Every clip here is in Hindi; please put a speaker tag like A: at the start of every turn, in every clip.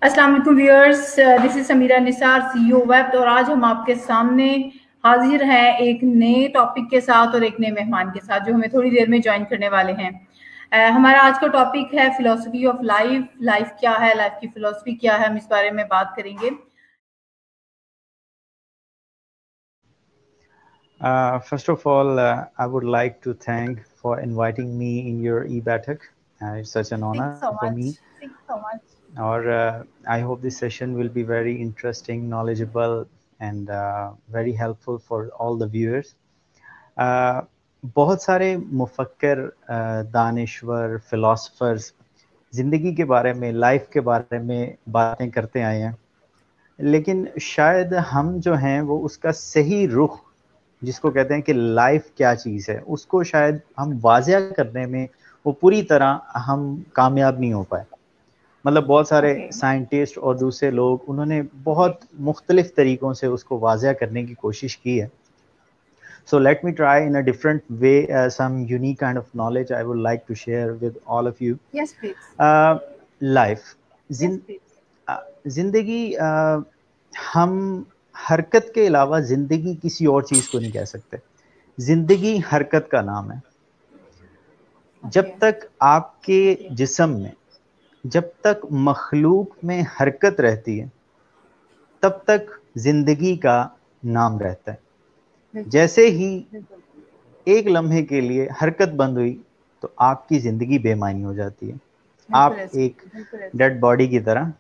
A: अस्सलाम वालेकुम viewers, this is Samira Nisar, CEO web. और आज हम आपके सामने हाजिर हैं एक नए टॉपिक के साथ और एक नए मेहमान के साथ जो हमें थोड़ी देर में ज्वाइन करने वाले हैं। हमारा आज का टॉपिक है फिलोसफी ऑफ लाइफ। लाइफ क्या है, लाइफ की फिलोसफी क्या है, हम इस बारे में बात करेंगे।
B: First of all, I would like to thank for inviting me in your e-Batak. It's such an honor for me.
A: Thank you so much.
B: Or I hope this session will be very interesting, knowledgeable, and very helpful for all the viewers. बहुत सारे मुफक्कर, दानिश्वर, फिलोसफर्स ज़िंदगी के बारे में, लाइफ के बारे में बातें करते आए हैं, लेकिन शायद हम जो हैं वो उसका सही रुख, जिसको कहते हैं कि लाइफ क्या चीज़ है, उसको शायद हम वाज़िया करने में वो पूरी तरह हम कामयाब नहीं हो पाए। मतलब बहुत सारे साइंटिस्ट और दूसरे लोग, उन्होंने बहुत मुख्तलिफ तरीक़ों से उसको वाज़िया करने की कोशिश की है। So let me try in a different way some unique kind of knowledge I would like to share with all of you.
A: Yes, please.
B: Life, ज़िंदगी, हम हरकत के अलावा ज़िंदगी किसी और चीज़ को नहीं कह सकते। ज़िंदगी हरकत का नाम है। जब तक आपके जिस्म में, जब तक मखलूक में हरकत रहती है, तब तक ज़िंदगी का नाम रहता है। जैसे ही एक लम्हे के लिए हरकत बंद हुई तो आपकी ज़िंदगी बेमानी हो जाती है। आप एक डेड बॉडी की तरह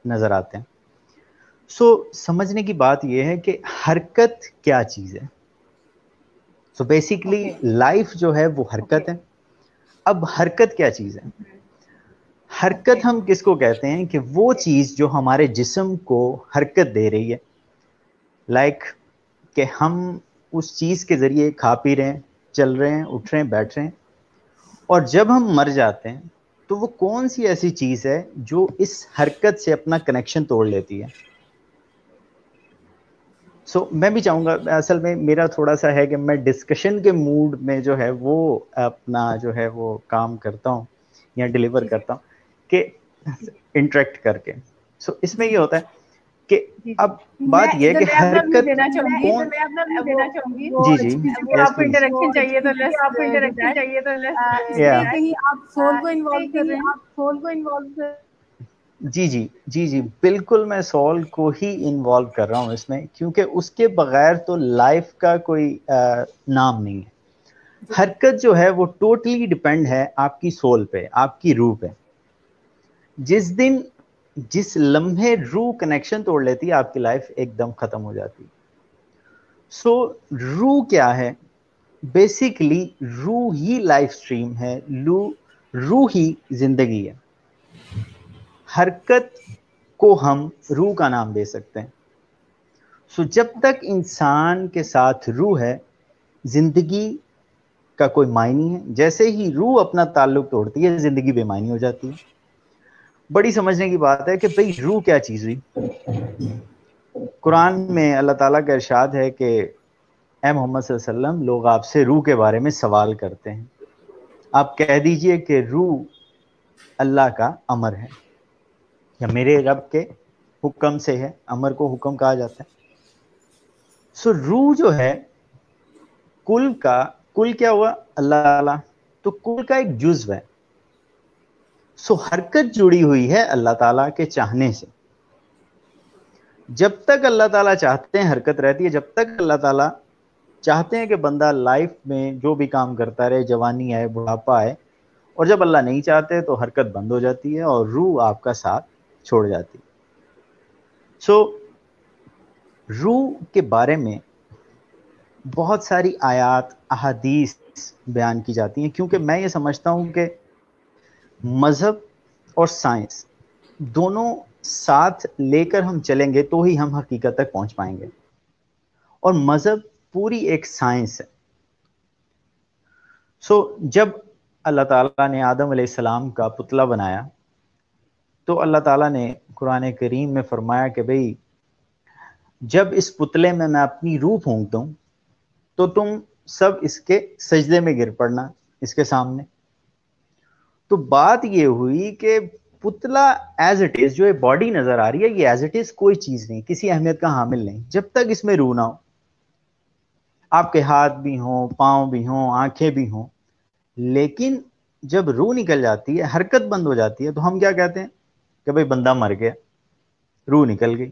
B: नज़र आते हैं। समझने की बात यह है कि हरकत क्या चीज़ है। बेसिकली लाइफ जो है वो हरकत है। अब हरकत क्या चीज़ है? हरकत हम किसको कहते हैं कि वो चीज़ जो हमारे जिस्म को हरकत दे रही है। लाइक कि हम उस चीज़ के ज़रिए खा पी रहे हैं, चल रहे हैं, उठ रहे हैं, बैठ रहे हैं, और जब हम मर जाते हैं तो वो कौन सी ऐसी चीज़ है जो इस हरकत से अपना कनेक्शन तोड़ लेती है। मैं भी चाहूँगा, असल में मेरा थोड़ा सा है कि मैं डिस्कशन के मूड में जो है वो अपना जो है वो काम करता हूँ या डिलीवर करता हूँ कि इंटरेक्ट करके। इसमें ये होता है कि अब बात ये है कि हरकत
A: देना चाहूंगी
B: जी
A: आपको इंटरेक्शन चाहिए तो कहीं आप सोल को इन्वॉल्व कर रहे हैं।
B: जी बिल्कुल, मैं सोल को ही इन्वॉल्व कर रहा हूँ इसमें, क्योंकि उसके बगैर तो लाइफ का कोई नाम नहीं है। हरकत जो है वो टोटली डिपेंड है आपकी सोल पे, आपकी रूह पे। जिस दिन, जिस लम्हे रूह कनेक्शन तोड़ लेती है, आपकी लाइफ एकदम खत्म हो जाती है। रूह क्या है? बेसिकली रूह ही लाइफ स्ट्रीम है, रूह ही जिंदगी है। हरकत को हम रूह का नाम दे सकते हैं। जब तक इंसान के साथ रूह है, जिंदगी का कोई मायने है। जैसे ही रूह अपना ताल्लुक तोड़ती है, जिंदगी बेमानी हो जाती है। बड़ी समझने की बात है कि भाई रूह क्या चीज हुई। कुरान में अल्लाह ताला का इरशाद है कि ए मोहम्मद सल्लल्लाहु अलैहि वसल्लम, लोग आपसे रूह के बारे में सवाल करते हैं, आप कह दीजिए कि रूह अल्लाह का अमर है, या मेरे रब के हुक्म से है। अमर को हुक्म कहा जाता है। रूह जो है कुल क्या हुआ? अल्लाह ताला, तो कुल का एक जुज़्व है। हरकत जुड़ी हुई है अल्लाह ताला के चाहने से। जब तक अल्लाह ताला चाहते हैं हरकत रहती है। जब तक अल्लाह ताला चाहते हैं कि बंदा लाइफ में जो भी काम करता रहे, जवानी आए, बुढ़ापा आए, और जब अल्लाह नहीं चाहते तो हरकत बंद हो जाती है और रूह आपका साथ छोड़ जाती है। रूह के बारे में बहुत सारी आयात, अहादीस बयान की जाती हैं, क्योंकि मैं ये समझता हूँ कि मज़हब और साइंस दोनों साथ लेकर हम चलेंगे तो ही हम हकीकत तक पहुंच पाएंगे। और मज़हब पूरी एक साइंस है। जब अल्लाह ताला ने आदम अलैहिस्सलाम का पुतला बनाया तो अल्लाह ताला ने कुरान करीम में फरमाया कि भाई, जब इस पुतले में मैं अपनी रूह फूंक दूं तो तुम सब इसके सजदे में गिर पड़ना, इसके सामने। तो बात ये हुई कि पुतला एज इट इज, जो ये बॉडी नजर आ रही है, ये एज इट इज कोई चीज नहीं, किसी अहमियत का हामिल नहीं, जब तक इसमें रूह ना हो। आपके हाथ भी हों, पांव भी हों, आंखें भी हों, लेकिन जब रूह निकल जाती है, हरकत बंद हो जाती है, तो हम क्या कहते हैं कि भाई बंदा मर गया, रूह निकल गई।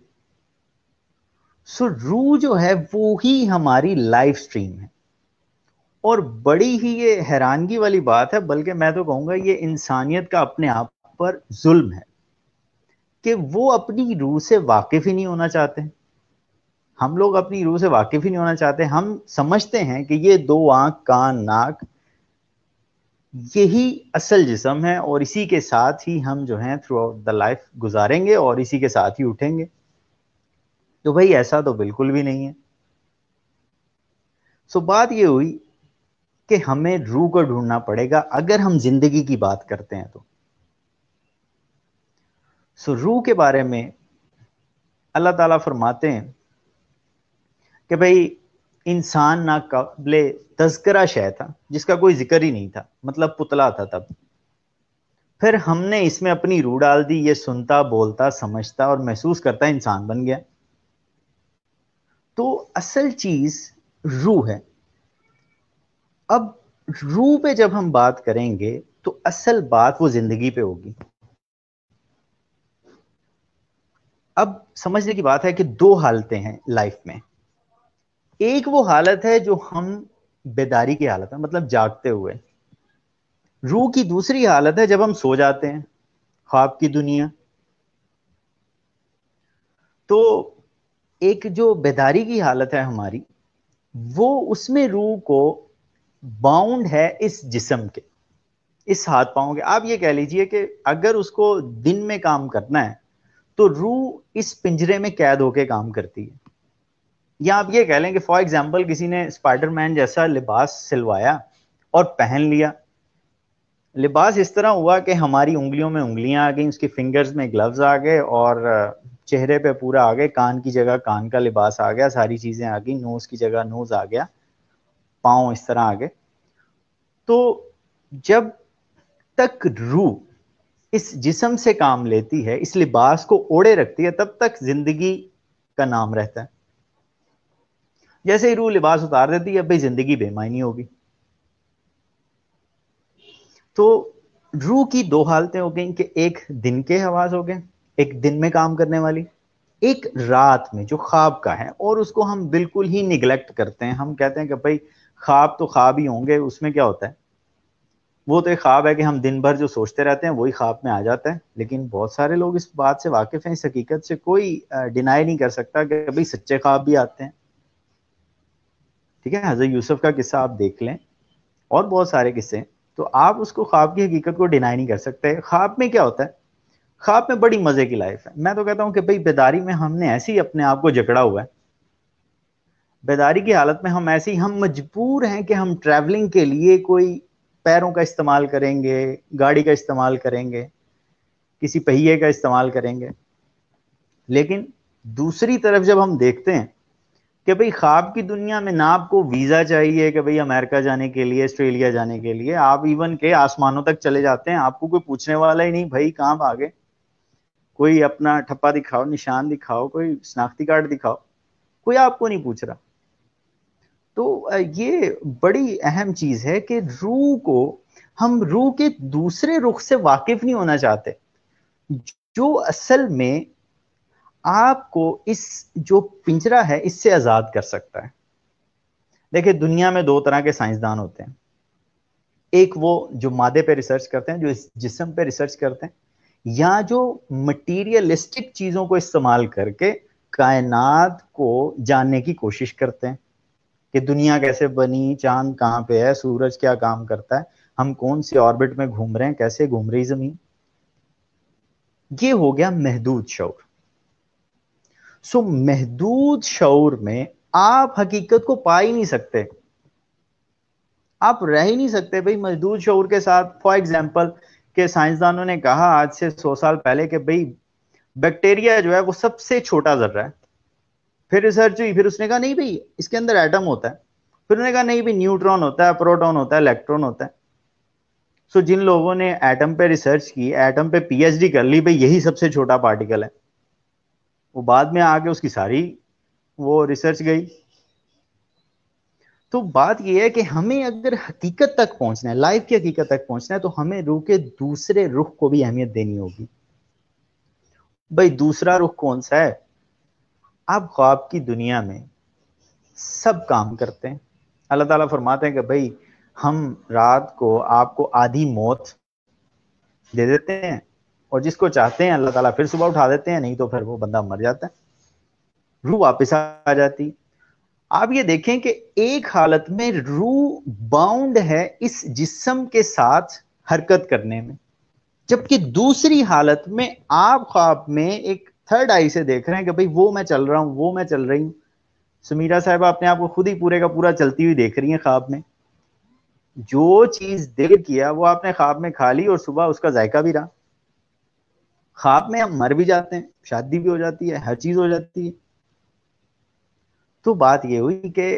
B: सो रूह जो है वो ही हमारी लाइफ स्ट्रीम है। और बड़ी ही ये हैरानगी वाली बात है, बल्कि मैं तो कहूंगा ये इंसानियत का अपने आप पर जुल्म है कि वो अपनी रूह से वाकिफ ही नहीं होना चाहते। हम लोग अपनी रूह से वाकिफ ही नहीं होना चाहते। हम समझते हैं कि ये दो आंख, कान, नाक, यही असल जिस्म है और इसी के साथ ही हम जो हैं थ्रू आउट द लाइफ गुजारेंगे और इसी के साथ ही उठेंगे। तो भाई ऐसा तो बिल्कुल भी नहीं है। सो बात ये हुई कि हमें रूह को ढूंढना पड़ेगा अगर हम जिंदगी की बात करते हैं तो। सो रूह के बारे में अल्लाह ताला फरमाते हैं कि भाई इंसान ना काबिले तज़किरा शय था, जिसका कोई जिक्र ही नहीं था, मतलब पुतला था तब। फिर हमने इसमें अपनी रूह डाल दी, ये सुनता, बोलता, समझता और महसूस करता इंसान बन गया। तो असल चीज रूह है। अब रूह पे जब हम बात करेंगे तो असल बात वो जिंदगी पे होगी। अब समझने की बात है कि दो हालतें हैं लाइफ में। एक वो हालत है जो हम बेदारी की हालत है, मतलब जागते हुए। रूह की दूसरी हालत है जब हम सो जाते हैं, ख्वाब की दुनिया। तो एक जो बेदारी की हालत है हमारी, वो उसमें रूह को बाउंड है इस जिस्म के, इस हाथ पांव के। आप ये कह लीजिए कि अगर उसको दिन में काम करना है तो रूह इस पिंजरे में कैद होकर काम करती है। या आप ये कह लें कि फॉर एग्जाम्पल किसी ने स्पाइडरमैन जैसा लिबास सिलवाया और पहन लिया। लिबास इस तरह हुआ कि हमारी उंगलियों में उंगलियां आ गई, उसकी फिंगर्स में ग्लव्स आ गए और चेहरे पे पूरा आ गए, कान की जगह कान का लिबास आ गया, सारी चीजें आ गई, नोज की जगह नोज आ गया, पाँव इस तरह आ गए। तो जब तक रूह इस जिस्म से काम लेती है, इस लिबास को ओढ़े रखती है, तब तक जिंदगी का नाम रहता है। जैसे ही रूह लिबास उतार देती है, अब भाई जिंदगी बेमायनी होगी। तो रूह की दो हालतें हो गई कि एक दिन के हवास हो गए, एक दिन में काम करने वाली, एक रात में जो ख्वाब का है, और उसको हम बिल्कुल ही निगलेक्ट करते हैं। हम कहते हैं कि भाई ख्वाब तो ख्वाब ही होंगे, उसमें क्या होता है, वो तो एक ख्वाब है कि हम दिन भर जो सोचते रहते हैं वही ख्वाब में आ जाता है। लेकिन बहुत सारे लोग इस बात से वाकिफ हैं, इस हकीकत से कोई डिनाई नहीं कर सकता कि भाई सच्चे ख्वाब भी आते हैं। ठीक है, हजरत यूसुफ का किस्सा आप देख लें और बहुत सारे किस्से, तो आप उसको ख्वाब की हकीकत को डिनाई नहीं कर सकते। ख्वाब में क्या होता है, ख्वाब में बड़ी मजे की लाइफ है। मैं तो कहता हूँ कि भाई बेदारी में हमने ऐसे ही अपने आप को जकड़ा हुआ है। बेदारी की हालत में हम ऐसे ही, हम मजबूर हैं कि हम ट्रैवलिंग के लिए कोई पैरों का इस्तेमाल करेंगे, गाड़ी का इस्तेमाल करेंगे, किसी पहिए का इस्तेमाल करेंगे। लेकिन दूसरी तरफ जब हम देखते हैं कि भाई ख्वाब की दुनिया में ना आपको वीजा चाहिए कि भाई अमेरिका जाने के लिए, ऑस्ट्रेलिया जाने के लिए, आप इवन के आसमानों तक चले जाते हैं, आपको कोई पूछने वाला ही नहीं भाई कहाँ भागे, कोई अपना ठप्पा दिखाओ, निशान दिखाओ, कोई शनाख्ती कार्ड दिखाओ, कोई आपको नहीं पूछ रहा। तो ये बड़ी अहम चीज है कि रूह को, हम रूह के दूसरे रुख से वाकिफ नहीं होना चाहते, जो असल में आपको इस जो पिंजरा है इससे आजाद कर सकता है। देखिए दुनिया में दो तरह के साइंसदान होते हैं। एक वो जो मादे पे रिसर्च करते हैं, जो इस जिस्म पे रिसर्च करते हैं, या जो मटीरियलिस्टिक चीजों को इस्तेमाल करके कायनात को जानने की कोशिश करते हैं कि दुनिया कैसे बनी, चांद कहाँ पे है, सूरज क्या काम करता है, हम कौन सी ऑर्बिट में घूम रहे हैं, कैसे घूम रही जमीन। ये हो गया महदूद शऊर। सो महदूद शऊर में आप हकीकत को पा ही नहीं सकते, आप रह ही नहीं सकते भाई महदूद शऊर के साथ। फॉर एग्जाम्पल के साइंसदानों ने कहा आज से 100 साल पहले कि भाई बैक्टीरिया जो है वो सबसे छोटा जर्रा है। फिर रिसर्च हुई, फिर उसने कहा नहीं भाई इसके अंदर एटम होता है। फिर उन्होंने कहा नहीं भाई न्यूट्रॉन होता है, प्रोटॉन होता है, इलेक्ट्रॉन होता है। सो जिन लोगों ने एटम पे रिसर्च की, एटम पे पीएचडी कर ली, भाई यही सबसे छोटा पार्टिकल है, वो बाद में आके उसकी सारी वो रिसर्च गई। तो बात यह है कि हमें अगर हकीकत तक पहुंचना है, लाइफ की हकीकत तक पहुंचना है, तो हमें रूह के दूसरे रुख को भी अहमियत देनी होगी। भाई दूसरा रुख कौन सा है? आप ख्वाब की दुनिया में सब काम करते हैं। अल्लाह ताला फरमाते हैं कि भाई हम रात को आपको आधी मौत दे देते हैं, और जिसको चाहते हैं अल्लाह ताला फिर सुबह उठा देते हैं, नहीं तो फिर वो बंदा मर जाता है, रूह वापस आ जाती। आप ये देखें कि एक हालत में रूह बाउंड है इस जिस्म के साथ हरकत करने में, जबकि दूसरी हालत में आप ख्वाब में एक थर्ड आई से देख रहे हैं कि भाई वो मैं चल रहा हूं, वो मैं चल रही हूं। सुमीरा साहब अपने आप को खुद ही पूरे का पूरा चलती हुई देख रही हैं ख्वाब में। जो चीज दिल किया वो आपने ख्वाब में खा ली और सुबह उसका जायका भी रहा। ख्वाब में हम मर भी जाते हैं, शादी भी हो जाती है, हर चीज हो जाती है। तो बात ये हुई कि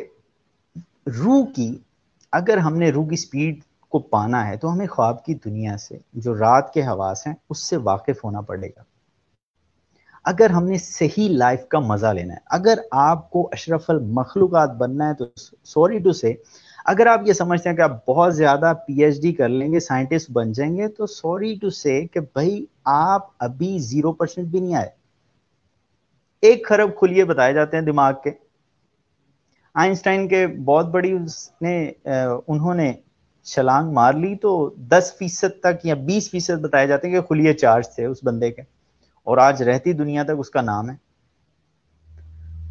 B: रूह की, अगर हमने रूह की स्पीड को पाना है तो हमें ख्वाब की दुनिया से, जो रात के हवास हैं, उससे वाकिफ होना पड़ेगा। अगर हमने सही लाइफ का मजा लेना है, अगर आपको अशरफुल मखलूकात बनना है, तो सॉरी टू से, अगर आप ये समझते हैं कि आप बहुत ज्यादा पीएचडी कर लेंगे, साइंटिस्ट बन जाएंगे, तो सॉरी टू से कि भाई आप अभी 0% भी नहीं आए। 1 खरब खुलिए बताए जाते हैं दिमाग के। आइंस्टाइन के बहुत बड़ी उन्होंने छलांग मार ली तो 10% तक या 20% बताए जाते हैं कि खुलिए चार्ज थे उस बंदे के, और आज रहती दुनिया तक उसका नाम है।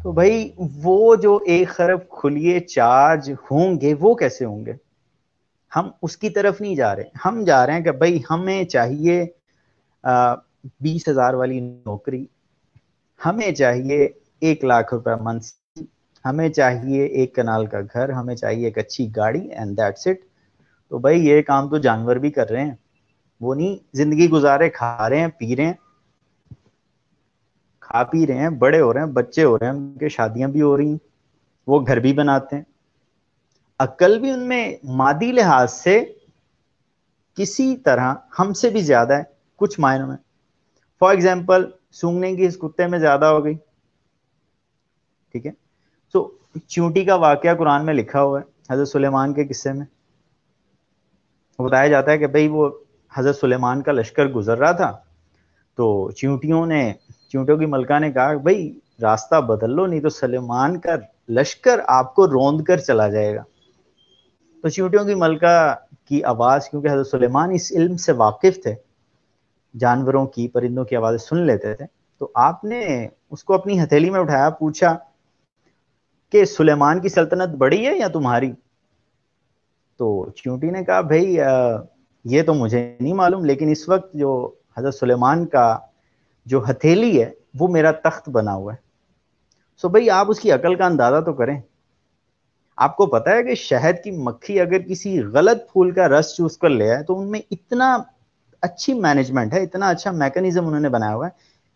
B: तो भाई वो जो 1 खरब खुलिए चार्ज होंगे वो कैसे होंगे? हम उसकी तरफ नहीं जा रहे, हम जा रहे हैं कि भाई हमें चाहिए 20,000 वाली नौकरी, हमें चाहिए 1 लाख रुपए मंथ, हमें चाहिए 1 कनाल का घर, हमें चाहिए एक अच्छी गाड़ी, एंड दैट्स इट। तो भाई ये काम तो जानवर भी कर रहे हैं, वो नहीं जिंदगी गुजारे, खा रहे हैं, पी रहे हैं, खा पी रहे हैं, बड़े हो रहे हैं, बच्चे हो रहे हैं, उनके शादियां भी हो रही हैं, वो घर भी बनाते हैं। अक्ल भी उनमें मादी लिहाज से किसी तरह हमसे भी ज्यादा है कुछ मायनों में। फॉर एग्जाम्पल सूंघने की इस कुत्ते में ज्यादा हो गई, ठीक है। तो चींटी का वाकया कुरान में लिखा हुआ है, हजरत सुलेमान के किस्से में बताया जाता है कि भाई वो हजरत सुलेमान का लश्कर गुजर रहा था, तो चींटियों की मलका ने कहा भाई रास्ता बदल लो, नहीं तो सुलेमान का लश्कर आपको रौंद कर चला जाएगा। तो चींटियों की मलका की आवाज, क्योंकि हजरत सुलेमान इस इल्म से वाकिफ थे, जानवरों की, परिंदों की आवाजें सुन लेते थे, तो आपने उसको अपनी हथेली में उठाया, पूछा कि सुलेमान की सल्तनत बड़ी है या तुम्हारी? तो चींटी ने कहा भाई ये तो मुझे नहीं मालूम, लेकिन इस वक्त जो हजरत सुलेमान का जो हथेली है वो मेरा तख्त बना हुआ है। सो भाई आप उसकी अकल का अंदाजा तो करें। आपको पता है कि शहद की मक्खी अगर किसी गलत फूल का रस चूस कर ले आए, तो उनमें इतना अच्छी मैनेजमेंट है, इतना अच्छा मैकेनिज्म उन्होंने बनाया हुआ है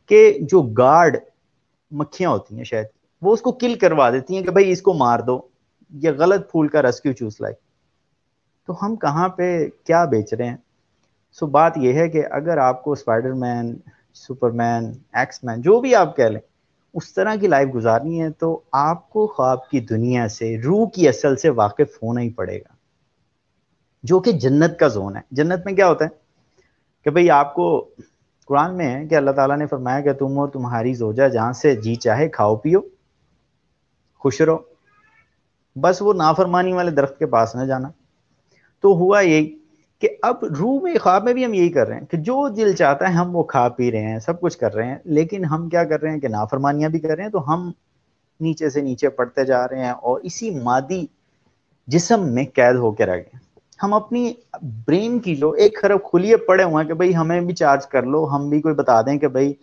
B: कि जो गार्ड मक्खियां होती हैं शहद, वो उसको किल करवा देती हैं कि भाई इसको मार दो, ये गलत फूल का रस क्यों चूस लाए। तो हम कहाँ पे क्या बेच रहे हैं? सो बात यह है कि अगर आपको स्पाइडरमैन, सुपरमैन, एक्समैन, जो भी आप कह लें, उस तरह की लाइफ गुजारनी है, तो आपको ख्वाब की दुनिया से, रूह की असल से वाकिफ होना ही पड़ेगा, जो कि जन्नत का जोन है। जन्नत में क्या होता है कि भाई आपको, कुरान में है कि अल्लाह ताला ने फरमाया कि तुम और तुम्हारी जोजा जहां से जी चाहे खाओ पियो, खुश रहो, बस वो नाफरमानी वाले दरख्त के पास न जाना। तो हुआ यही कि अब रूह में, ख्वाब में भी हम यही कर रहे हैं कि जो दिल चाहता है हम वो खा पी रहे हैं, सब कुछ कर रहे हैं, लेकिन हम क्या कर रहे हैं कि नाफरमानियां भी कर रहे हैं। तो हम नीचे से नीचे पड़ते जा रहे हैं और इसी मादी जिस्म में कैद होकर रह गए। हम अपनी ब्रेन की जो 1 खरब खुलिए पड़े हुए हैं कि भाई हमें भी चार्ज कर लो, हम भी कोई बता दें कि भाई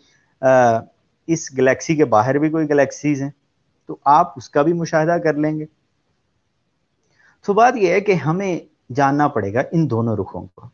B: इस गैलेक्सी के बाहर भी कोई गैलेक्सीज हैं, तो आप उसका भी मुशाहिदा कर लेंगे। तो बात यह है कि हमें जानना पड़ेगा इन दोनों रुखों को।